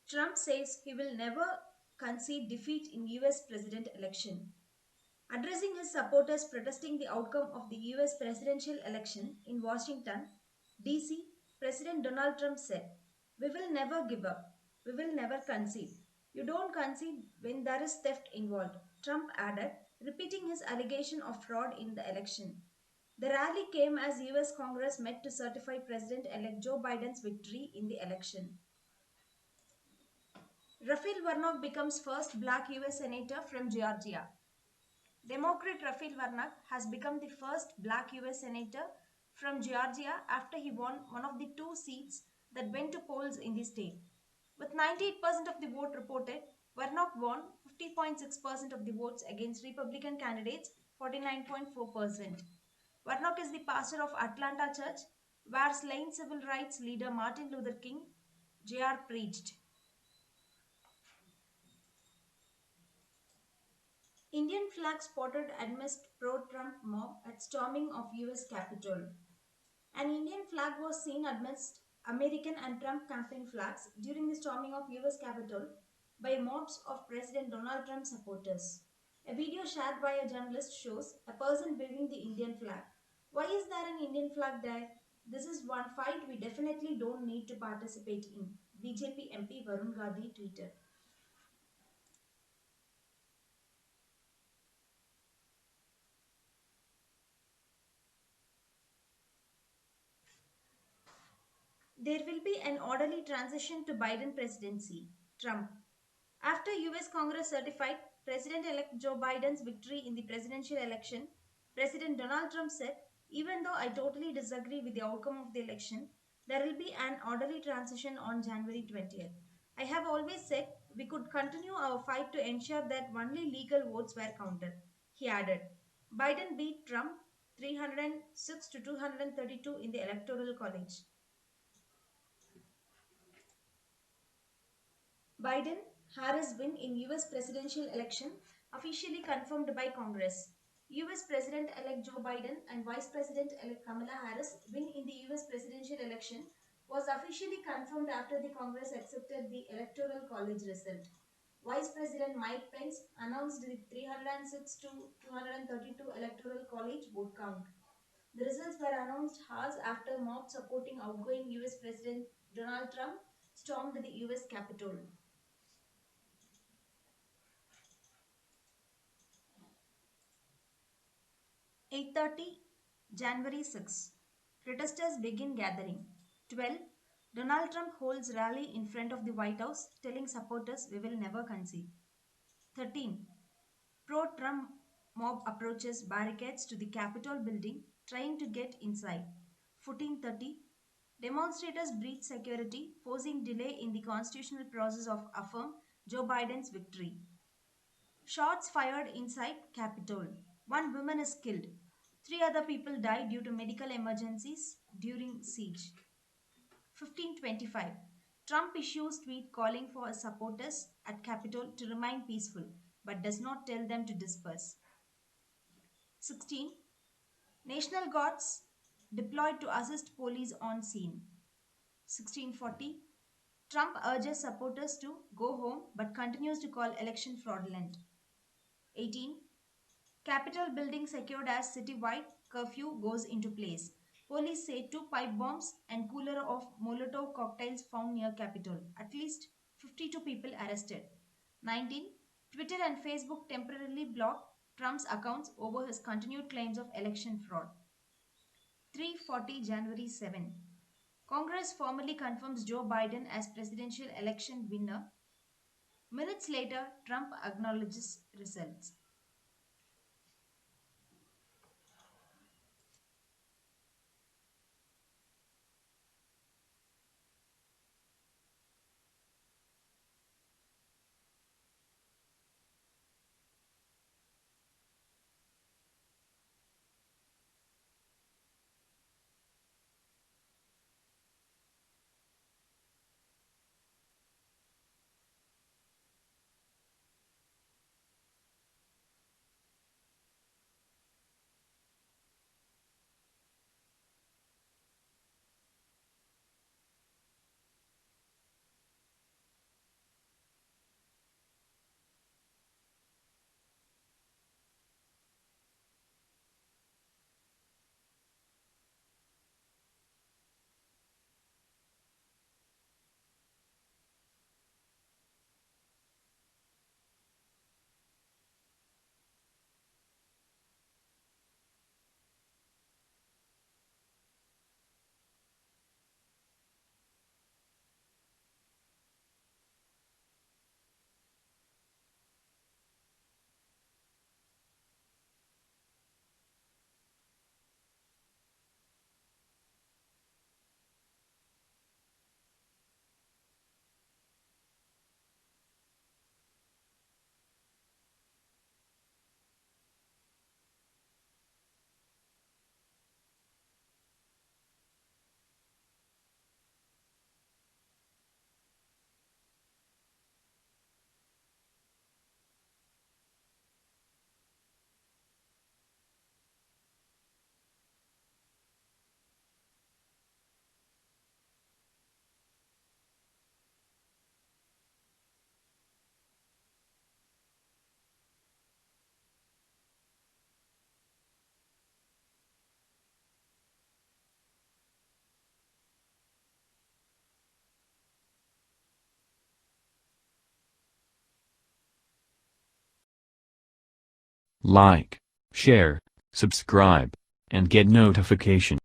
Trump says he will never concede defeat in US president election. Addressing his supporters protesting the outcome of the US presidential election in Washington, D.C., President Donald Trump said, "We will never give up. We will never concede. You don't concede when there is theft involved," Trump added, repeating his allegation of fraud in the election. The rally came as US Congress met to certify President elect Joe Biden's victory in the election. Raphael Warnock becomes first black US Senator from Georgia. Democrat Raphael Warnock has become the first black US Senator from Georgia after he won one of the two seats that went to polls in the state. With 98% of the vote reported, Warnock won 50.6% of the votes against Republican candidates 49.4%. Warnock is the pastor of Atlanta Church, where slain civil rights leader Martin Luther King Jr. preached. Indian flag spotted amidst pro-Trump mob at storming of US Capitol. An Indian flag was seen amidst American and Trump campaign flags during the storming of US Capitol by mobs of President Donald Trump supporters. A video shared by a journalist shows a person waving the Indian flag. Why is there an Indian flag there? This is one fight we definitely don't need to participate in, BJP MP Varun Gandhi tweeted. There will be an orderly transition to Biden presidency. Trump. After US Congress certified President elect Joe Biden's victory in the presidential election, President Donald Trump said, "Even though I totally disagree with the outcome of the election, there will be an orderly transition on January 20th. I have always said we could continue our fight to ensure that only legal votes were counted." He added, Biden beat Trump 306 to 232 in the Electoral College. Biden Harris win in US presidential election officially confirmed by Congress. US President elect Joe Biden and Vice President elect Kamala Harris win in the US presidential election was officially confirmed after the Congress accepted the Electoral College result. Vice President Mike Pence announced the 306 to 232 Electoral College vote count. The results were announced hours after mob supporting outgoing US President Donald Trump stormed the US Capitol. 8:30 January 6. Protesters begin gathering. 12. Donald Trump holds rally in front of the White House telling supporters we will never concede. 13. Pro-Trump mob approaches barricades to the Capitol building trying to get inside. 14:30. Demonstrators breach security forcing delay in the constitutional process of affirm Joe Biden's victory. Shots fired inside Capitol. One woman is killed. Three other people died due to medical emergencies during siege. 1525. Trump issues tweet calling for his supporters at Capitol to remain peaceful but does not tell them to disperse. 16. National Guards deployed to assist police on scene. 1640. Trump urges supporters to go home but continues to call election fraudulent. 18. Capitol building secured as citywide curfew goes into place. Police say two pipe bombs and cooler of Molotov cocktails found near Capitol. At least 52 people arrested. 19. Twitter and Facebook temporarily blocked Trump's accounts over his continued claims of election fraud. 3:40 January 7. Congress formally confirms Joe Biden as presidential election winner. Minutes later, Trump acknowledges results. Like, share, subscribe, and get notification.